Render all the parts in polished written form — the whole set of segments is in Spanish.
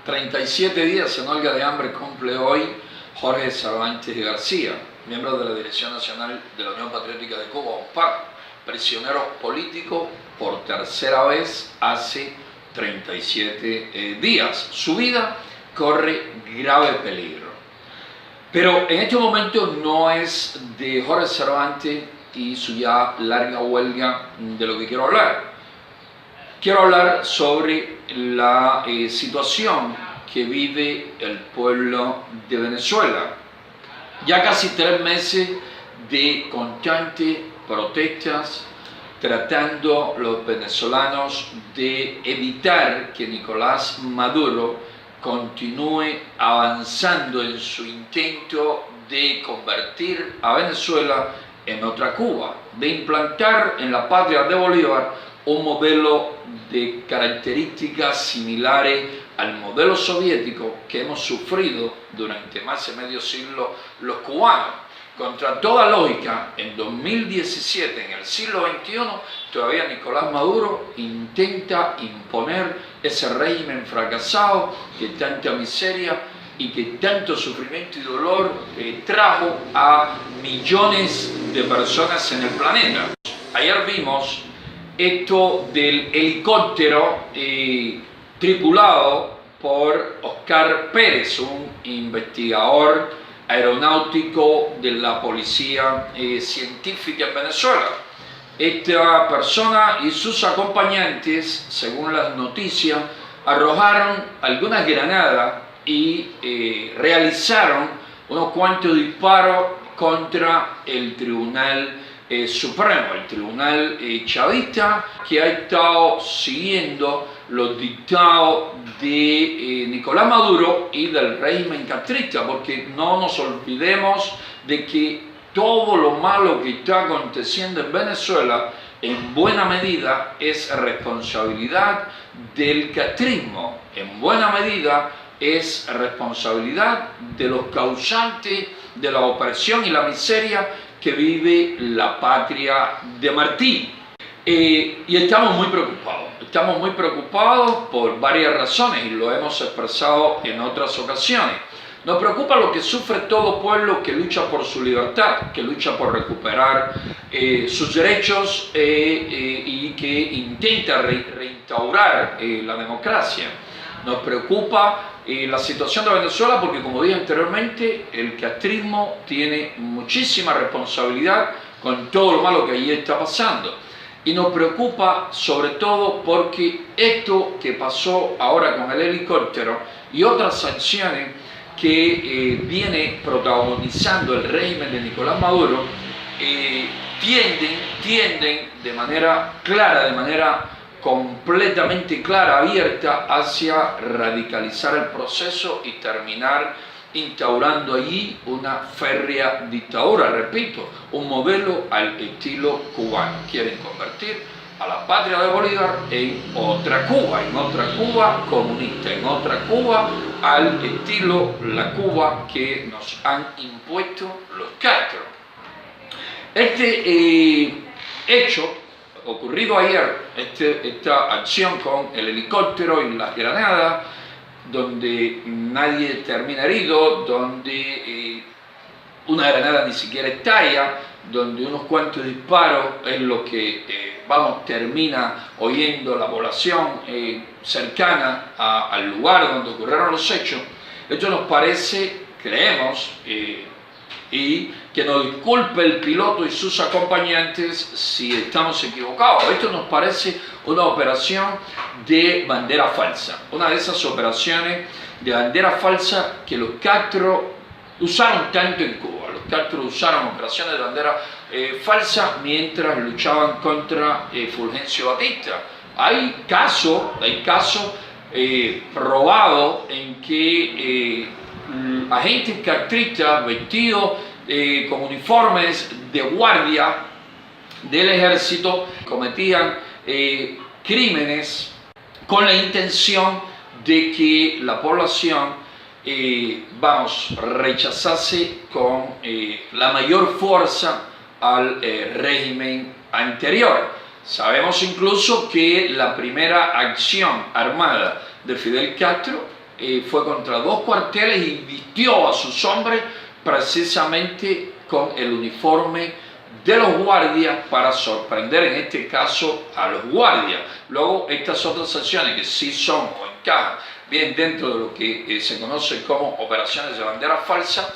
37 días en huelga de hambre cumple hoy Jorge Cervantes García, miembro de la Dirección Nacional de la Unión Patriótica de Cuba, UNPAC, prisionero político por tercera vez hace 37 días. Su vida corre grave peligro. Pero en este momento no es de Jorge Cervantes y su ya larga huelga de lo que quiero hablar. Quiero hablar sobre la situación que vive el pueblo de Venezuela. Ya casi 3 meses de constantes protestas tratando los venezolanos de evitar que Nicolás Maduro continúe avanzando en su intento de convertir a Venezuela en otra Cuba, de implantar en la patria de Bolívar un modelo de características similares al modelo soviético que hemos sufrido durante más de medio siglo los cubanos. Contra toda lógica, en 2017, en el siglo XXI, todavía Nicolás Maduro intenta imponer ese régimen fracasado que tanta miseria y que tanto sufrimiento y dolor trajo a millones de personas en el planeta. Ayer vimos esto del helicóptero tripulado por Oscar Pérez, un investigador aeronáutico de la policía científica en Venezuela. Esta persona y sus acompañantes, según las noticias, arrojaron algunas granadas y realizaron unos cuantos disparos contra el Tribunal Supremo, el tribunal chavista, que ha estado siguiendo los dictados de Nicolás Maduro y del régimen castrista, porque no nos olvidemos de que todo lo malo que está aconteciendo en Venezuela en buena medida es responsabilidad del castrismo, en buena medida es responsabilidad de los causantes de la opresión y la miseria que vive la patria de Martí. Y estamos muy preocupados por varias razones y lo hemos expresado en otras ocasiones. Nos preocupa lo que sufre todo pueblo que lucha por su libertad, que lucha por recuperar sus derechos y que intenta reinstaurar la democracia. Nos preocupa la situación de Venezuela porque, como dije anteriormente, el castrismo tiene muchísima responsabilidad con todo lo malo que allí está pasando. Y nos preocupa sobre todo porque esto que pasó ahora con el helicóptero y otras acciones que viene protagonizando el régimen de Nicolás Maduro tienden de manera clara, de manera completamente clara, abierta, hacia radicalizar el proceso y terminar instaurando allí una férrea dictadura, repito, un modelo al estilo cubano. Quieren convertir a la patria de Bolívar en otra Cuba comunista, en otra Cuba al estilo la Cuba que nos han impuesto los Castro. Este hecho ocurrido ayer, esta acción con el helicóptero y las granadas, donde nadie termina herido, donde una granada ni siquiera estalla, donde unos cuantos disparos es lo que termina oyendo la población cercana al lugar donde ocurrieron los hechos. Esto nos parece, creemos, y que nos disculpe el piloto y sus acompañantes si estamos equivocados. Esto nos parece una operación de bandera falsa, una de esas operaciones de bandera falsa que los Castro usaron tanto en Cuba. Los Castro usaron operaciones de bandera falsa mientras luchaban contra Fulgencio Batista. Hay casos probados en que agentes castristas vestidos con uniformes de guardia del ejército cometían crímenes con la intención de que la población rechazase con la mayor fuerza al régimen anterior. Sabemos incluso que la primera acción armada de Fidel Castro fue contra 2 cuarteles y vistió a sus hombres precisamente con el uniforme de los guardias para sorprender en este caso a los guardias. Luego estas otras acciones que sí son o encajan bien dentro de lo que se conoce como operaciones de bandera falsa,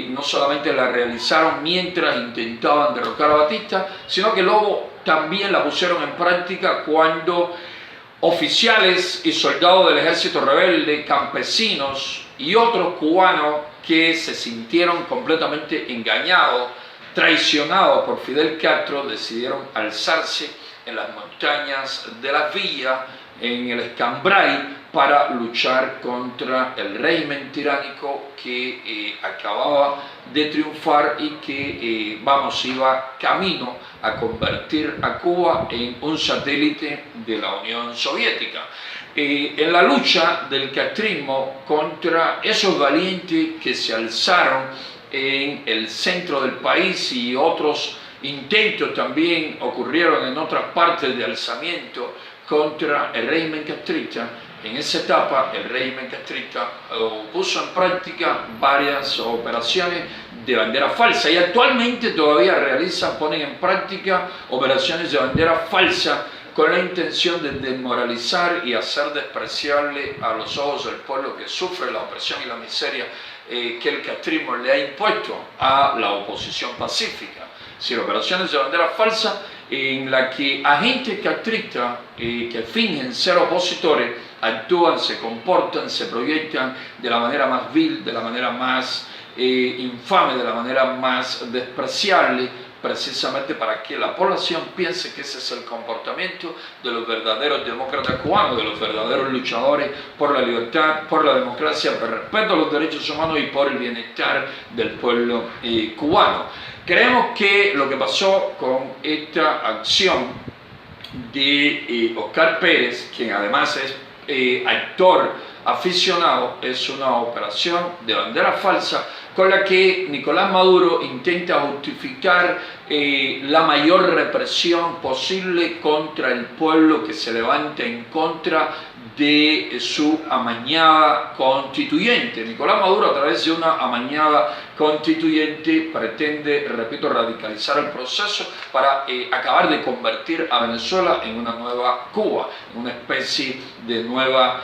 no solamente la realizaron mientras intentaban derrocar a Batista, sino que luego también la pusieron en práctica cuando oficiales y soldados del ejército rebelde, campesinos y otros cubanos que se sintieron completamente engañados, traicionados por Fidel Castro, decidieron alzarse en las montañas de las villas, en el Escambray, para luchar contra el régimen tiránico que acababa de triunfar y que iba camino a convertir a Cuba en un satélite de la Unión Soviética. En la lucha del castrismo contra esos valientes que se alzaron en el centro del país, y otros intentos también ocurrieron en otras partes de alzamiento contra el régimen castrista. En esa etapa el régimen castrista puso en práctica varias operaciones de bandera falsa y actualmente todavía ponen en práctica operaciones de bandera falsa con la intención de desmoralizar y hacer despreciable a los ojos del pueblo que sufre la opresión y la miseria que el castrismo le ha impuesto a la oposición pacífica. Es decir, operaciones de bandera falsa en la que agentes castristas que fingen ser opositores actúan, se comportan, se proyectan de la manera más vil, de la manera más infame, de la manera más despreciable, precisamente para que la población piense que ese es el comportamiento de los verdaderos demócratas cubanos, de los verdaderos luchadores por la libertad, por la democracia, por el respeto a los derechos humanos y por el bienestar del pueblo cubano. Creemos que lo que pasó con esta acción de Oscar Pérez, quien además es actor aficionado, es una operación de bandera falsa con la que Nicolás Maduro intenta justificar la mayor represión posible contra el pueblo que se levanta en contra de su amañada constituyente. Nicolás Maduro, a través de una amañada constituyente, pretende, repito, radicalizar el proceso para acabar de convertir a Venezuela en una nueva Cuba, en una especie de nueva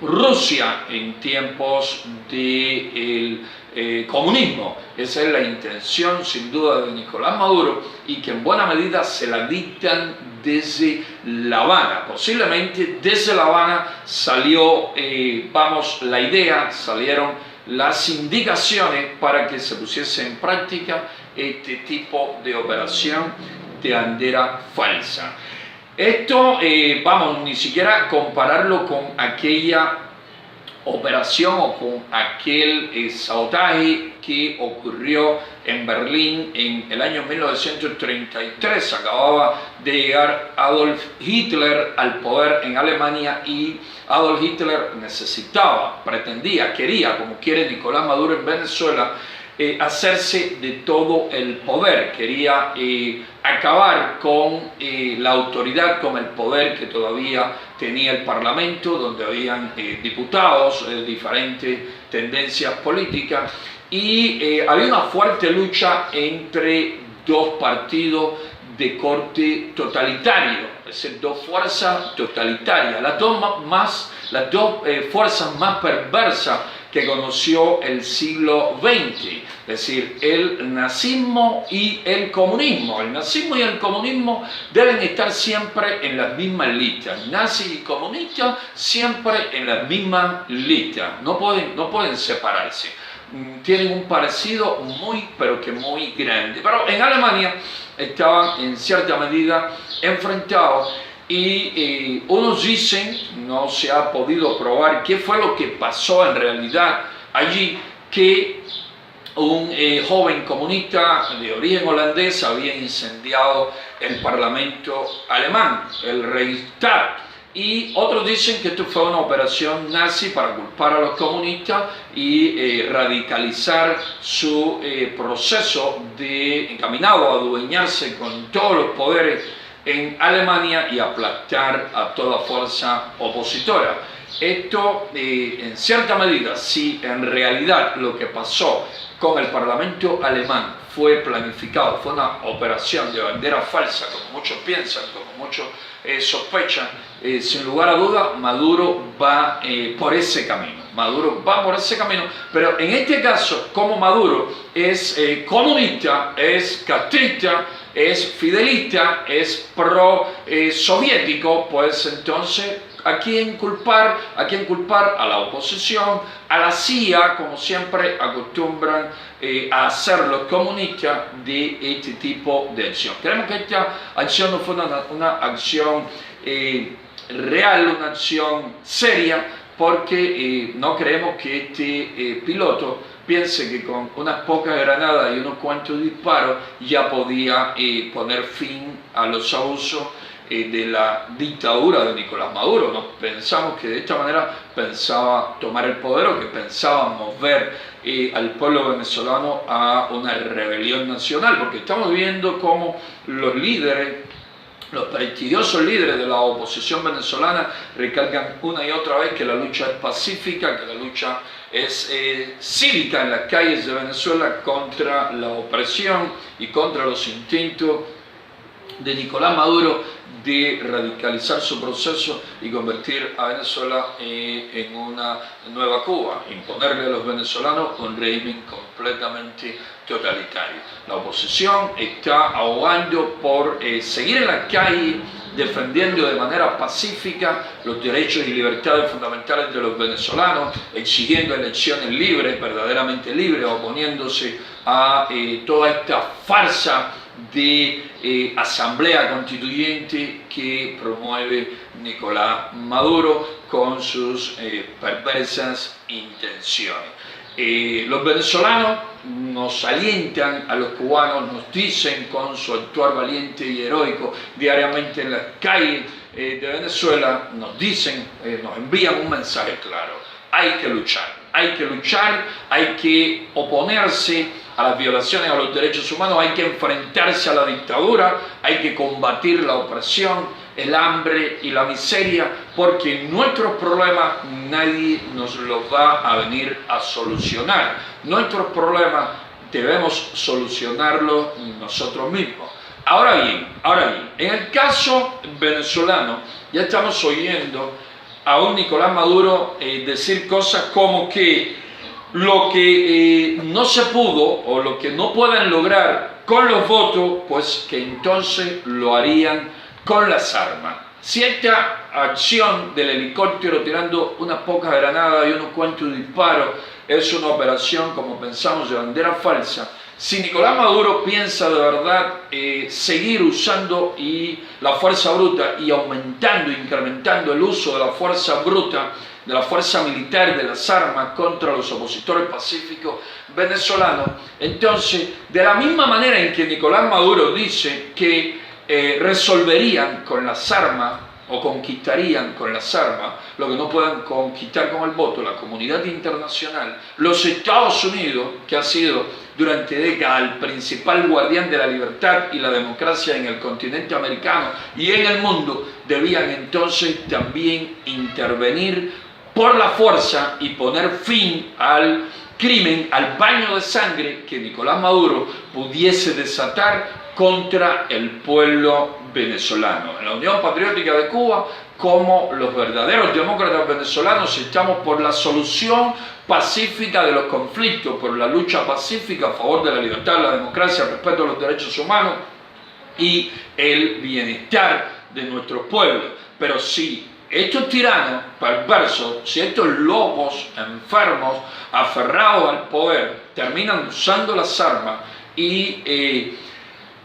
Rusia en tiempos del comunismo. Esa es la intención sin duda de Nicolás Maduro y que en buena medida se la dictan desde La Habana. Posiblemente desde La Habana salió la idea, salieron las indicaciones para que se pusiese en práctica este tipo de operación de bandera falsa. Esto, ni siquiera compararlo con aquella operación o con aquel sabotaje que ocurrió en Berlín en el año 1933. Acababa de llegar Adolf Hitler al poder en Alemania y Adolf Hitler quería, como quiere Nicolás Maduro en Venezuela, hacerse de todo el poder, quería acabar con la autoridad, con el poder que todavía tenía el Parlamento, donde habían diputados de diferentes tendencias políticas, y había una fuerte lucha entre dos partidos de corte totalitario, es decir, dos fuerzas totalitarias, las dos fuerzas más perversas que conoció el siglo XX, es decir, el nazismo y el comunismo. El nazismo y el comunismo deben estar siempre en las mismas listas, nazis y comunistas siempre en las mismas listas, no pueden separarse. Tienen un parecido pero que muy grande. Pero en Alemania estaban en cierta medida enfrentados y unos dicen, no se ha podido probar qué fue lo que pasó en realidad allí, que un joven comunista de origen holandés había incendiado el parlamento alemán, el Reichstag. Y otros dicen que esto fue una operación nazi para culpar a los comunistas y radicalizar su proceso encaminado a adueñarse con todos los poderes en Alemania y aplastar a toda fuerza opositora. Esto, en cierta medida, si en realidad lo que pasó con el Parlamento alemán fue planificado, fue una operación de bandera falsa, como muchos piensan, como muchos sospechan, sin lugar a duda Maduro va por ese camino. Maduro va por ese camino, pero en este caso, como Maduro es comunista, es castrista, es fidelista, es pro-soviético, pues entonces ¿a quién culpar? ¿A quién culpar? A la oposición, a la CIA, como siempre acostumbran a hacer los comunistas de este tipo de acción. Creemos que esta acción no fue una acción real, una acción seria, porque no creemos que este piloto piense que con unas pocas granadas y unos cuantos disparos ya podía poner fin a los abusos de la dictadura de Nicolás Maduro. No pensamos que de esta manera pensaba tomar el poder o que pensaba mover al pueblo venezolano a una rebelión nacional, porque estamos viendo cómo los líderes, los prestigiosos líderes de la oposición venezolana recalcan una y otra vez que la lucha es pacífica, que la lucha es cívica en las calles de Venezuela contra la opresión y contra los instintos de Nicolás Maduro de radicalizar su proceso y convertir a Venezuela en una nueva Cuba, imponerle a los venezolanos un régimen completamente totalitario. La oposición está ahogando por seguir en la calle defendiendo de manera pacífica los derechos y libertades fundamentales de los venezolanos, exigiendo elecciones libres, verdaderamente libres, oponiéndose a toda esta farsa de asamblea constituyente que promueve Nicolás Maduro con sus perversas intenciones. Los venezolanos nos alientan a los cubanos, nos dicen con su actuar valiente y heroico diariamente en las calles de Venezuela, nos dicen, nos envían un mensaje claro: hay que luchar, hay que oponerse a las violaciones a los derechos humanos, hay que enfrentarse a la dictadura, hay que combatir la opresión, el hambre y la miseria, porque nuestros problemas nadie nos los va a venir a solucionar. Nuestros problemas debemos solucionarlos nosotros mismos. Ahora bien, en el caso venezolano ya estamos oyendo a un Nicolás Maduro decir cosas como que lo que no se pudo o lo que no puedan lograr con los votos, pues que entonces lo harían con las armas. Si esta acción del helicóptero tirando unas pocas granadas y unos cuantos disparos es una operación, como pensamos, de bandera falsa, si Nicolás Maduro piensa de verdad seguir usando la fuerza bruta y aumentando, incrementando el uso de la fuerza bruta, de la fuerza militar, de las armas contra los opositores pacíficos venezolanos, entonces, de la misma manera en que Nicolás Maduro dice que resolverían con las armas o conquistarían con las armas lo que no puedan conquistar con el voto, la comunidad internacional, los Estados Unidos, que ha sido durante décadas el principal guardián de la libertad y la democracia en el continente americano y en el mundo, debían entonces también intervenir por la fuerza y poner fin al crimen, al baño de sangre que Nicolás Maduro pudiese desatar contra el pueblo venezolano. En la Unión Patriótica de Cuba, como los verdaderos demócratas venezolanos, estamos por la solución pacífica de los conflictos, por la lucha pacífica a favor de la libertad, la democracia, el respeto a los derechos humanos y el bienestar de nuestros pueblos. Pero si estos tiranos perversos, si estos lobos enfermos, aferrados al poder, terminan usando las armas y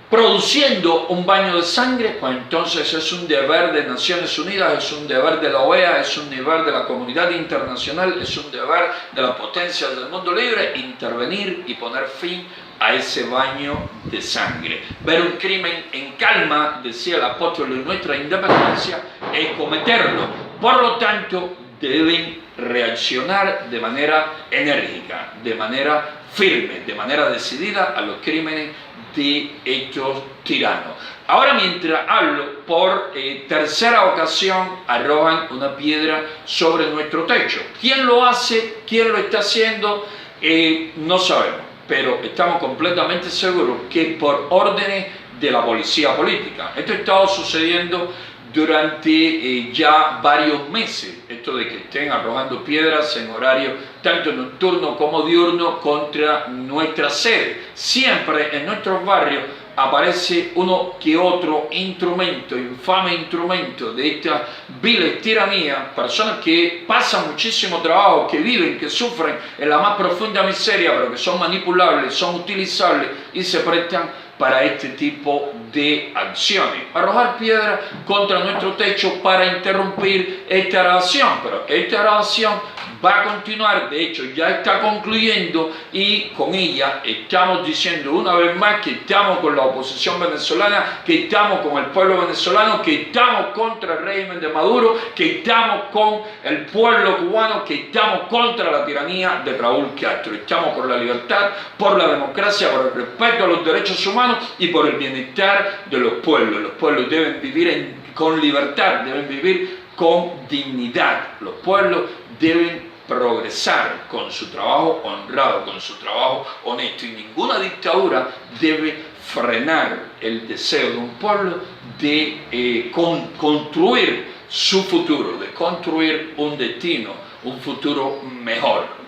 produciendo un baño de sangre, pues entonces es un deber de Naciones Unidas, es un deber de la OEA, es un deber de la comunidad internacional, es un deber de las potencias del mundo libre intervenir y poner fin a ese baño de sangre. Ver un crimen en calma, decía el apóstol de nuestra independencia, es cometerlo. Por lo tanto, deben reaccionar de manera enérgica, de manera firme, de manera decidida a los crímenes de estos tiranos. Ahora, mientras hablo, por tercera ocasión arrojan una piedra sobre nuestro techo. ¿Quién lo hace? ¿Quién lo está haciendo? No sabemos, pero estamos completamente seguros que por órdenes de la policía política. Esto ha estado sucediendo durante ya varios meses, esto de que estén arrojando piedras en horario tanto nocturno como diurno contra nuestra sede. Siempre en nuestros barrios aparece uno que otro instrumento, infame instrumento de esta viles tiranía, personas que pasan muchísimo trabajo, que viven, que sufren en la más profunda miseria, pero que son manipulables, son utilizables y se prestan para este tipo de acciones. Arrojar piedras contra nuestro techo para interrumpir esta grabación, pero esta grabación va a continuar, de hecho ya está concluyendo, y con ella estamos diciendo una vez más que estamos con la oposición venezolana, que estamos con el pueblo venezolano, que estamos contra el régimen de Maduro, que estamos con el pueblo cubano, que estamos contra la tiranía de Raúl Castro. Estamos por la libertad, por la democracia, por el respeto a los derechos humanos y por el bienestar de los pueblos. Los pueblos deben vivir con libertad, deben vivir con dignidad. Los pueblos deben progresar con su trabajo honrado, con su trabajo honesto, y ninguna dictadura debe frenar el deseo de un pueblo de construir su futuro, de construir un destino, un futuro mejor.